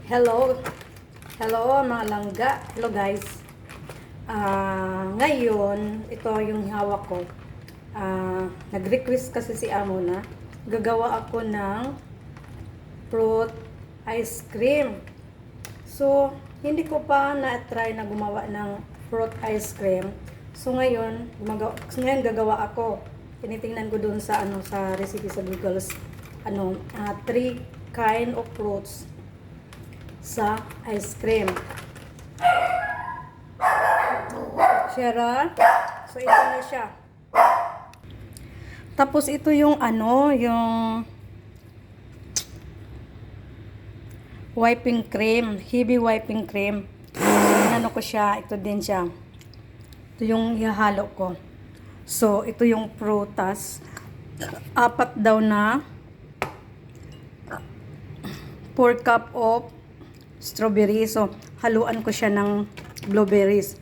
Hello, hello mga langga. Hello guys. Ngayon, ito yung hawak ko. Nag-request kasi si Amo na gagawa ako ng fruit ice cream. So, hindi ko pa na-try na gumawa ng fruit ice cream. So, ngayon gagawa ako. Tinitingnan ko doon sa sa recipe sa Google, 3 kind of fruits sa ice cream. Shara. So, ito na siya. Tapos, ito yung yung wiping cream. Heavy wiping cream. Ano ko siya. Ito din siya. Ito yung ihahalo ko. So, ito yung prutas. 4 daw na 4 cup of strawberry. So, haluan ko siya ng blueberries.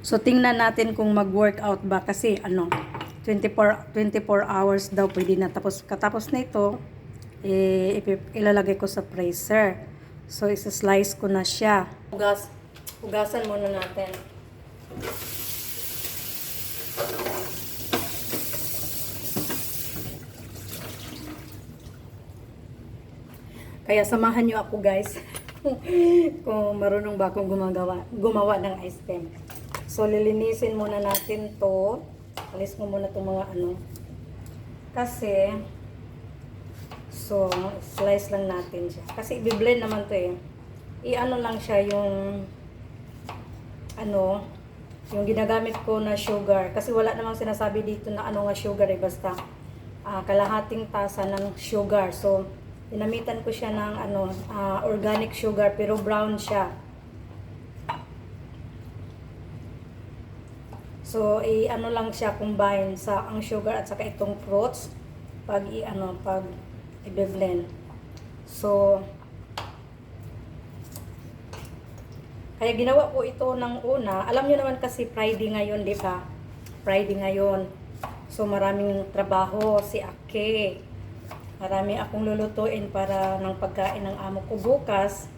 So, tingnan natin kung mag-workout ba. Kasi, 24 hours daw pwede na. Tapos, katapos na ito, ilalagay ko sa freezer. So, isa-slice ko na siya. Hugasan muna natin. Kaya samahan nyo ako guys kung marunong ba akong gumawa ng ice cream. So lilinisin muna natin to. Alis mo muna itong mga kasi so slice lang natin siya. Kasi i-blend naman to eh. I-ano lang siya yung yung ginagamit ko na sugar. Kasi wala namang sinasabi dito na nga sugar eh. Basta kalahating tasa ng sugar. So dinamitan ko siya ng organic sugar pero brown siya. So lang siya combine sa ang sugar at saka itong fruits pag i-blend. So kaya ginawa ko ito ng una. Alam niyo naman kasi Friday ngayon, di ba? Friday ngayon. So maraming trabaho si Ake. Marami akong lulutuin para ng pagkain ng amo ko bukas.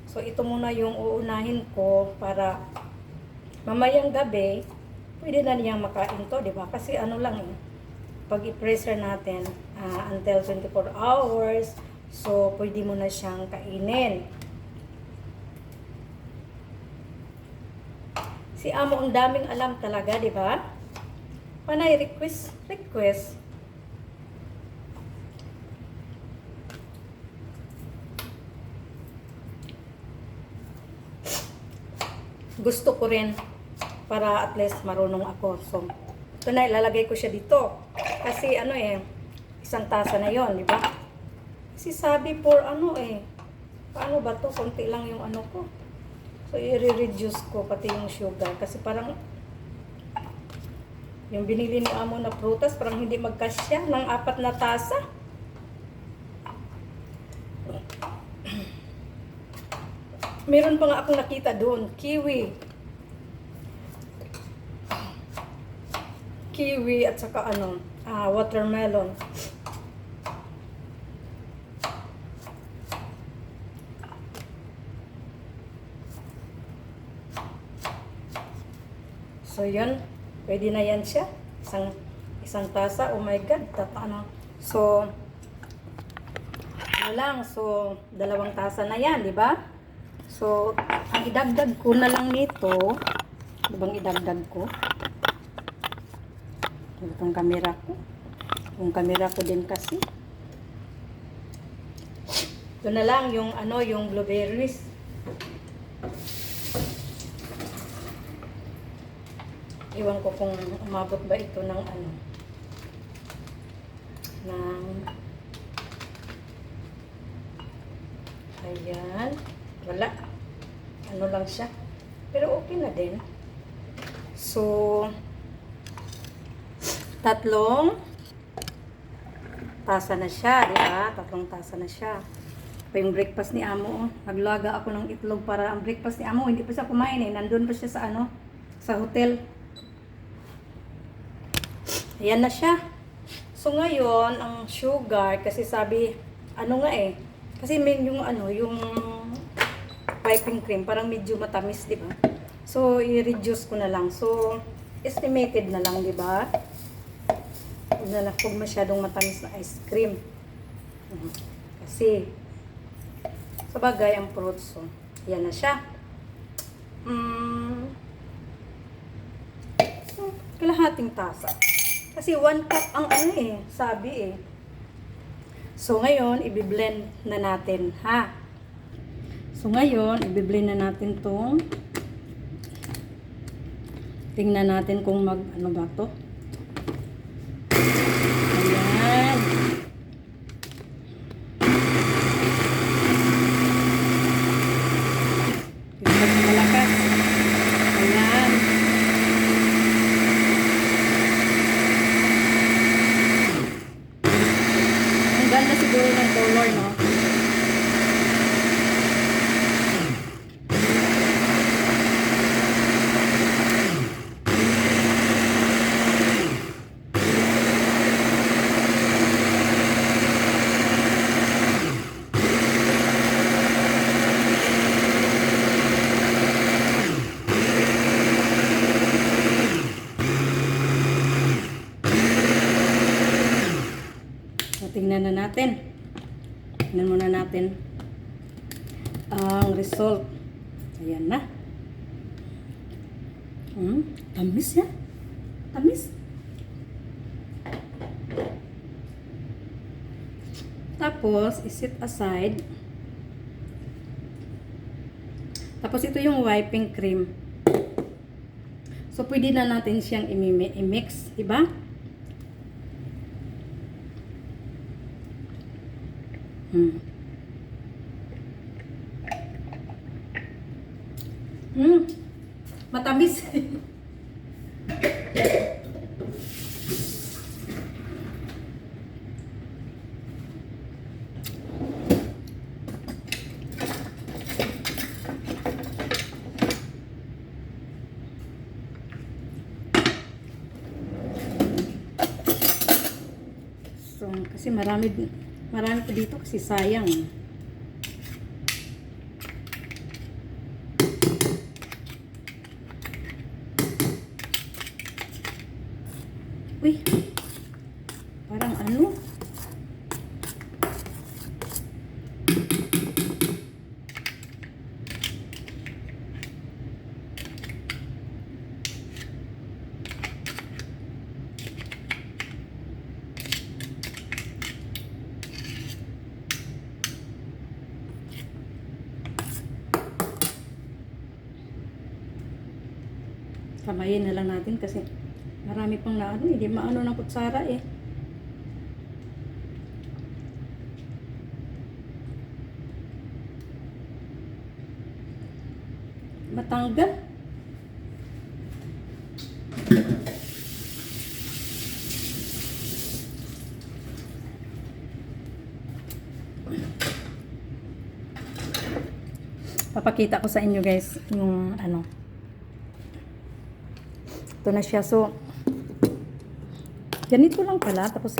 So, ito muna yung uunahin ko para mamayang gabi, pwede na niyang makain to, di ba? Kasi pag i-freezer natin until 24 hours, so pwede mo na siyang kainin. Si amo ang daming alam talaga, di ba? Panay request. Gusto ko rin para at least marunong ako. So, ito na, ilalagay ko siya dito. Kasi isang tasa na yon, di ba? Kasi sabi paano ba to? Konti lang yung ko. So, i-reduce ko pati yung sugar. Kasi parang yung binili ni amo na prutas, parang hindi magkasya ng 4 na tasa. Meron pa nga akong nakita doon, kiwi at saka watermelon. So yun, pwede na yan siya. Isang tasa, oh my god, So so 2 tasa na yan, di ba? So, ang idagdag ko na lang nito, bang idagdag ko? Itong kamera ko. Yung kamera ko din kasi. Ito na lang yung yung blueberries. Iwan ko kung umabot ba ito ng ayan. Wala. Lang siya. Pero okay na din. So, 3 tasa na siya. Diba? 3 tasa na siya. Pa yung breakfast ni amo. Naglaga ako ng itlog para ang breakfast ni amo. Hindi pa siya kumain eh. Nandun pa siya sa sa hotel. Ayan na siya. So, ngayon, ang sugar, kasi sabi, Kasi may yung ano, yung wiping cream, parang medyo matamis, di ba? So, i-reduce ko na lang. So, estimated na lang, di ba? Huwag na lang, huwag masyadong matamis na ice cream. Kasi, sa bagay, ang fruits, so, yan na siya. Kalahating tasa. Kasi 1 cup ang ano sabi So, ngayon, i-blend na natin, ha? So, ngayon, i-blend na natin tong tingnan natin kung ano ba to. Ayan. Malakas. Ayan. Ang ganda siguro ng color, no? Tingnan na natin. Tingnan muna natin ang result. Ayan na. Tamis ya. Tamis. Tapos, isit aside. Tapos, ito yung wiping cream. So, pwede na natin siyang i-mix. Diba? Matamis. So, kasi marami pa dito kasi sayang. Uy, parang ano? Kamayin na lang natin kasi marami pang naano, hindi maano ng kutsara Matanggal. Papakita ko sa inyo guys yung ano. Ito na siya. So, ganito lang pala. Tapos,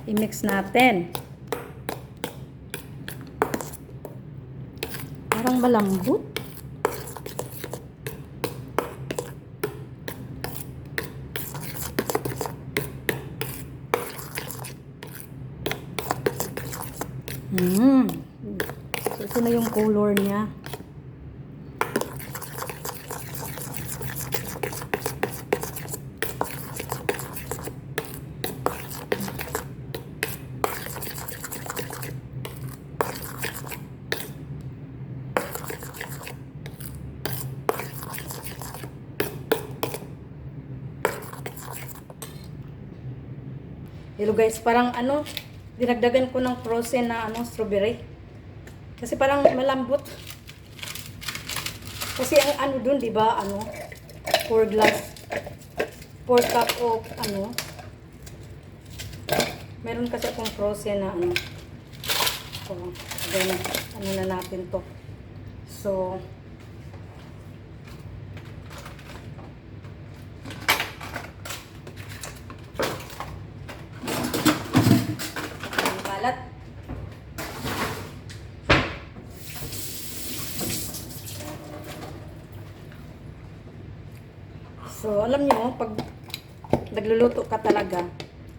i-mix natin. Parang malambot. So, ito na yung color niya. Hello guys, parang ano, dinagdagan ko ng frozen na ano, strawberry. Kasi parang malambot. Kasi ang ano dun, di ba, ano, 4 cup of ano. Meron kasi akong frozen na ano. So, again, ano na natin to. So, So, alam nyo, pag nagluluto ka talaga,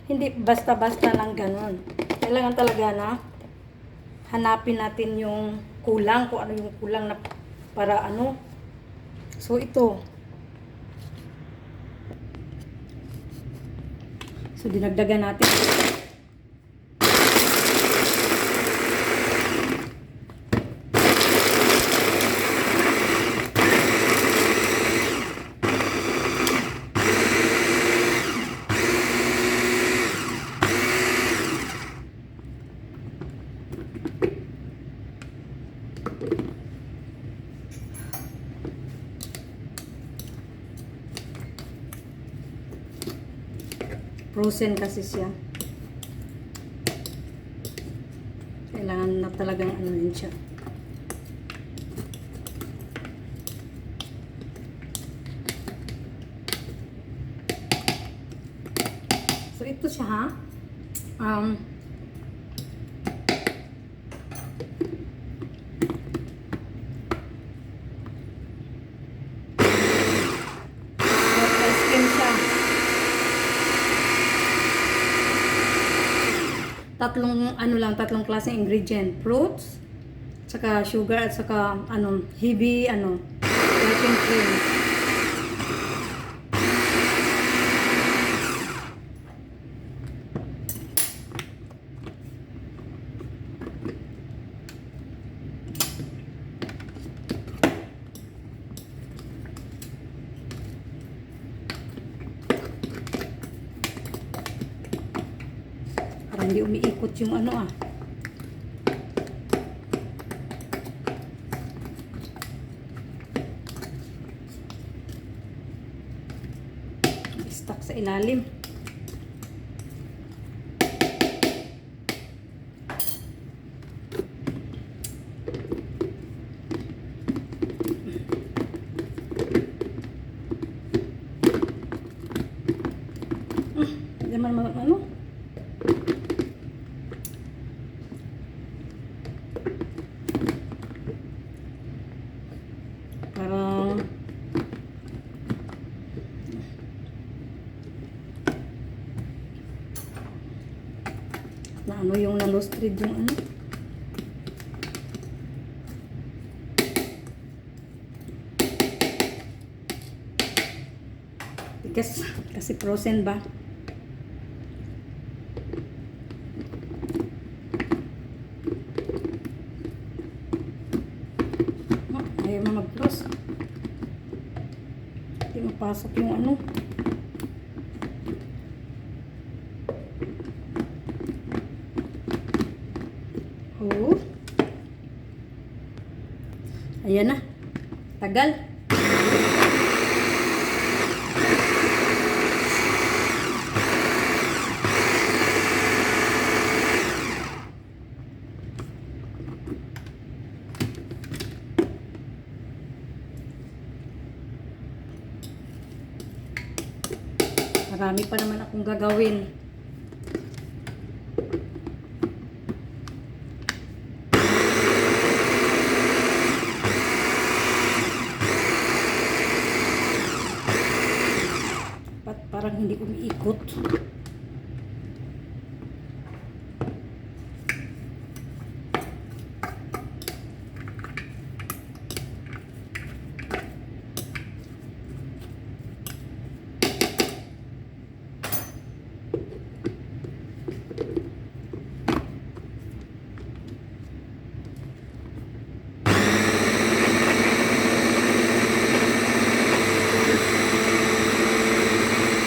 hindi basta-basta lang ganun. Kailangan talaga na hanapin natin yung kulang, kung ano yung kulang na para ano. So, ito. So, dinagdagan natin. Frozen kasi siya. Kailangan na talagang ano din siya. So, ito siya ha. Ice cream siya. Tatlong klaseng ingredient. Fruits, saka sugar, at saka heavy whipping cream. Para hindi umiikot yung stuck sa ilalim. Hindi man parang na yung nalustrid yung tigas kasi frozen ba. Ayaw na mag-close. Hindi mapasok yung Oh. Ayan na. Tagal. Marami pa naman akong gagawin. Parang hindi umiikot.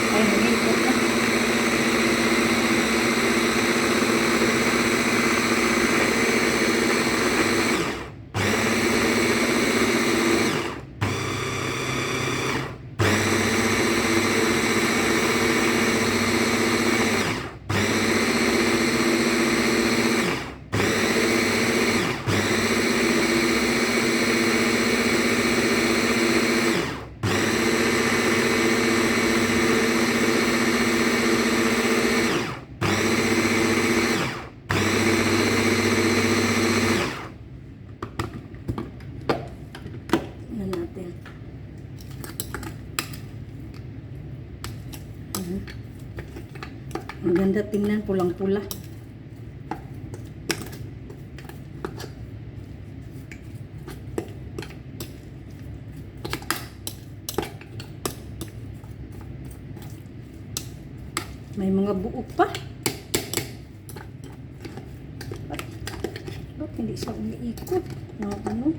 Ay, umiikot na. Ang ganda tingnan, pulang-pula. May mga buo pa. Ba't hindi siya umiikot? Ano?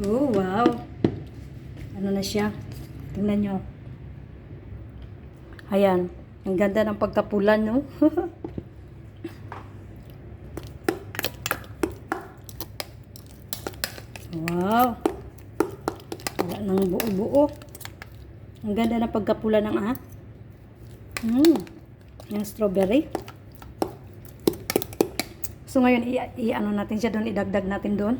Oh, wow. Ano na siya? Tingnan nyo. Ayan. Ang ganda ng pagkapulan, no? Wow. Wala nang buo-buo. Ang ganda ng pagkapulan ng yung strawberry. So ngayon, i-ano natin siya doon, idagdag natin doon.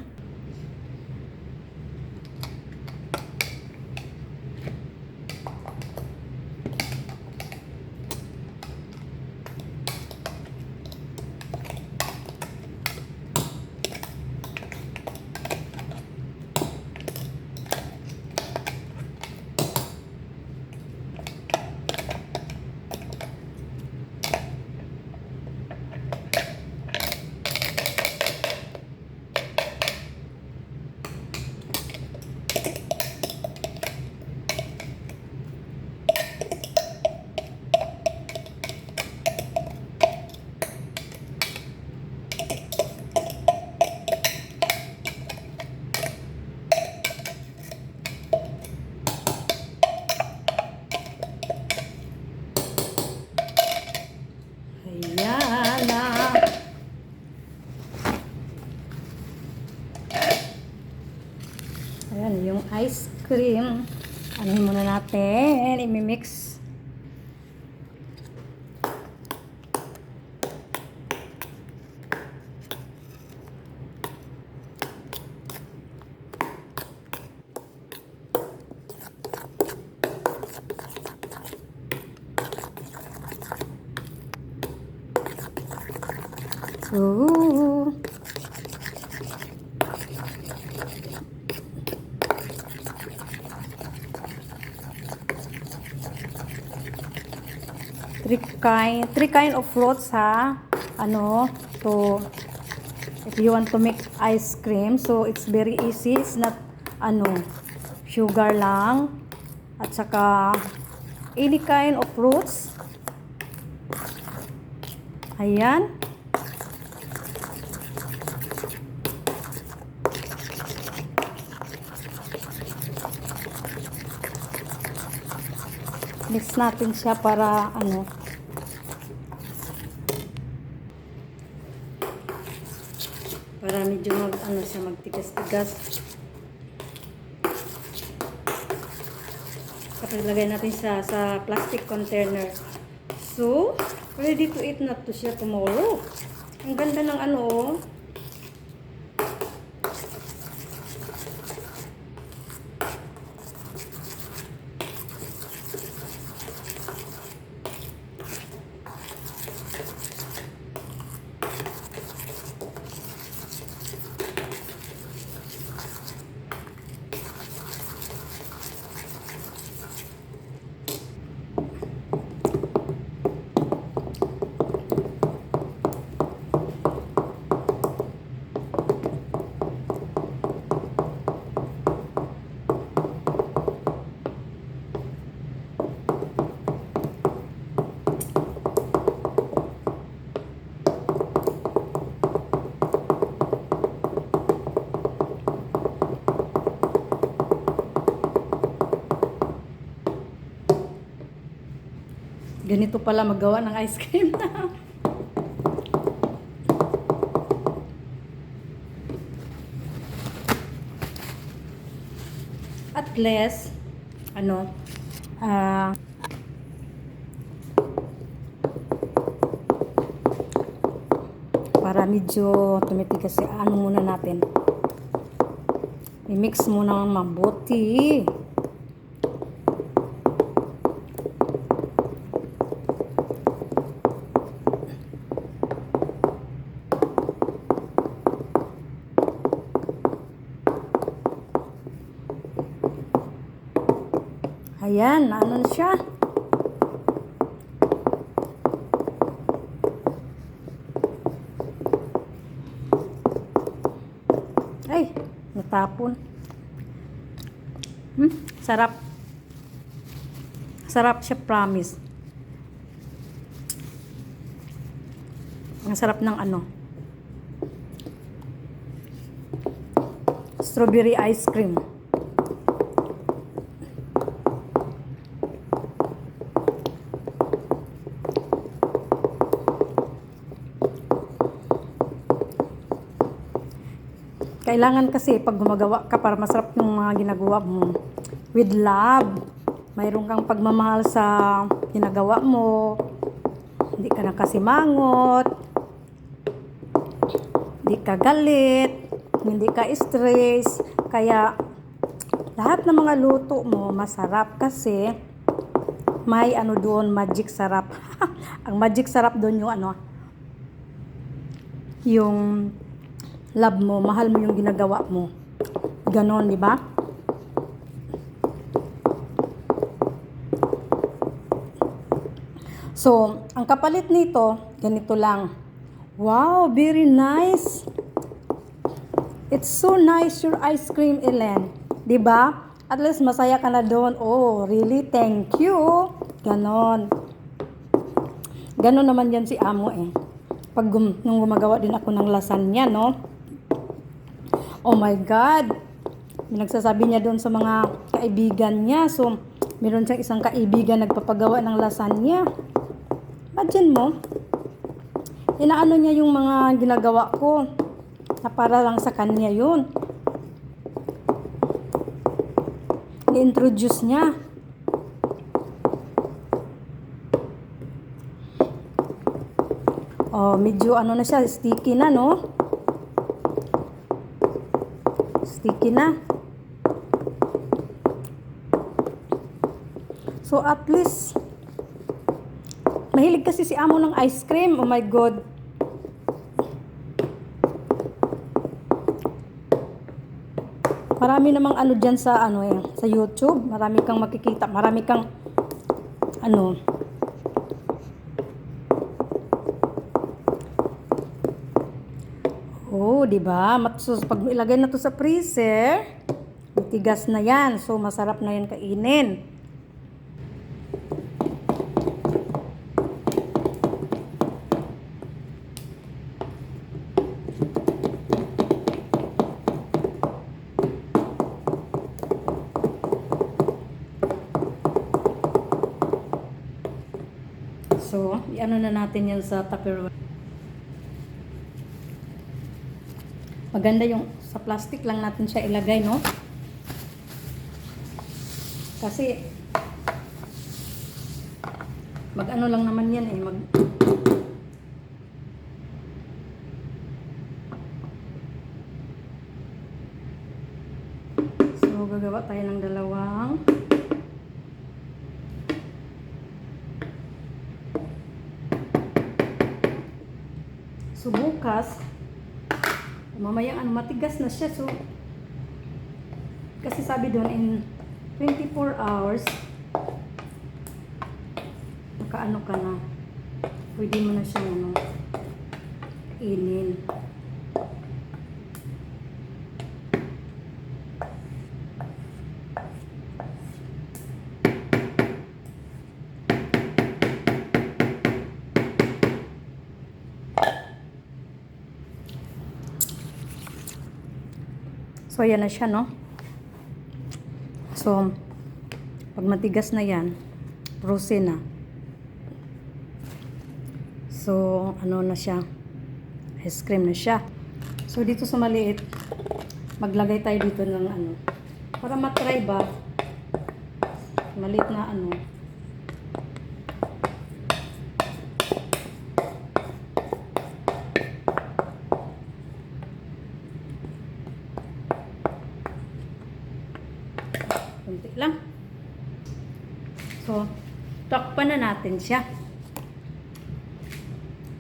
Ayan na. Ayan, yung ice cream. Anuhin muna natin. I-mix. So, three kind of fruits ha. If you want to make ice cream, so it's very easy. It's not sugar lang at saka any kind of fruits. Ayan. Mix natin siya para para medyo magtigas-tigas. Tapos ilagay natin siya sa plastic container. So, ready to eat na to siya tomorrow. Ang ganda ng Ganito pala magawa ng ice cream. At least, ah, para medyo tumitigas kasi muna natin. I-mix muna ng mabuti. Ayan, ano na siya? Ay, natapon. Sarap. Sarap siya, promise. Ang sarap ng strawberry ice cream. Kailangan kasi pag gumagawa ka para masarap yung mga ginagawa mo. With love. Mayroon kang pagmamahal sa ginagawa mo. Hindi ka nakasimangot. Hindi ka galit. Hindi ka stress. Kaya lahat ng mga luto mo masarap kasi may doon, magic sarap. Ang magic sarap doon yung yung love mo, mahal mo yung ginagawa mo. Ganon, di ba? So, ang kapalit nito, ganito lang. Wow, very nice. It's so nice your ice cream, Ellen. Di ba? At least masaya ka na doon. Oh, really? Thank you. Ganon. Ganon naman yan si Amo eh. Pag nung gumagawa din ako ng lasagna, no? Oh my God! Nagsasabi niya doon sa mga kaibigan niya. So, meron siyang isang kaibigan nagpapagawa ng lasagna. Imagine mo, inaano niya yung mga ginagawa ko na para lang sa kanya yun. Ni-introduce niya. Oh, medyo na siya, sticky na, no? Sticky na. So at least mahilig kasi si Amo ng ice cream. Oh my God. Marami namang diyan sa sa YouTube. Marami kang makikita, marami kang Oh, di ba? Pag ilagay na to sa freezer, tigas na yan. So, masarap na yan kainin. So, na natin yan sa Tupperware. Maganda yung sa plastic lang natin siya ilagay, no? Kasi lang naman yan eh. So, gagawa tayo ng dalawang so, bukas mamayang matigas na siya. So, kasi sabi doon in 24 hours nakaano ka na. Pwede mo na siyang kainin. So, ayan na siya, no? So, pag matigas na yan, frozen na. So, ano na siya? Ice cream na siya. So, dito sa maliit, maglagay tayo dito ng ano. Para matry ba? Maliit na ano. Kunti lang. So, takpan na natin siya.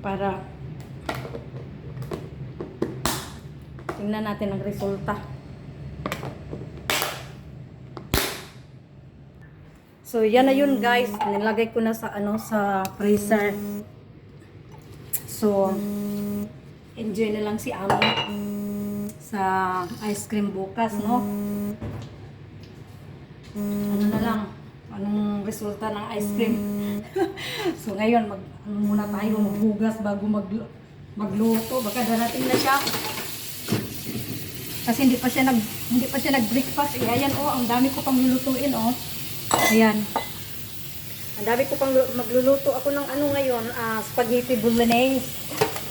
Para tingnan natin ang resulta. So, yan na yun guys. Nilagay ko na sa ano sa freezer. So, enjoy na lang si Ami sa ice cream bukas, no? Ano na lang, anong resulta ng ice cream. So, ngayon, ano muna tayo, maghugas bago magluto. Baka darating na siya. Kasi hindi pa siya nag-breakfast. Eh, ayan, oh, ang dami ko pang lulutuin, oh. Ayan. Ang dami ko pang magluluto ako ng ano ngayon, spaghetti bolognese.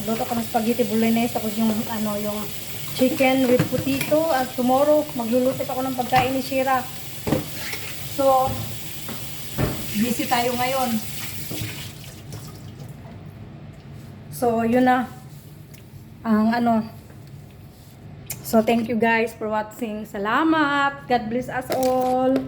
Luto ko ng spaghetti bolognese, tapos yung ano, yung chicken with potato. At tomorrow, magluluto ako ng pagkain ni Shira. So, busy tayo ngayon. So, yun na. Ang ano. So, thank you guys for watching. Salamat. God bless us all.